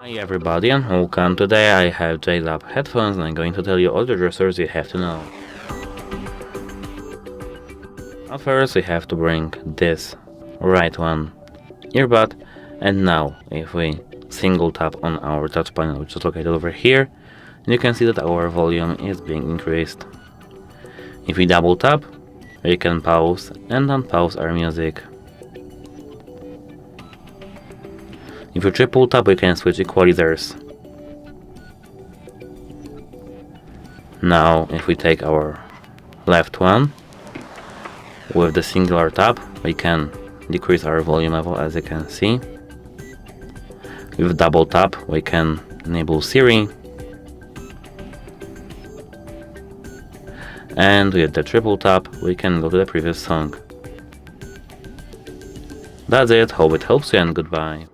Hi everybody and welcome. Today I have JLab headphones and I'm going to tell you all the dressers you have to know. At first we have to bring this right one earbud, and now if we single tap on our touch panel, which is located over here, you can see that our volume is being increased. If we double tap, we can pause and unpause our music. If you triple tap, we can switch equalizers. Now, if we take our left one, with the singular tap, we can decrease our volume level, as you can see. With double tap, we can enable Siri. And with the triple tap, we can go to the previous song. That's it, hope it helps you and goodbye.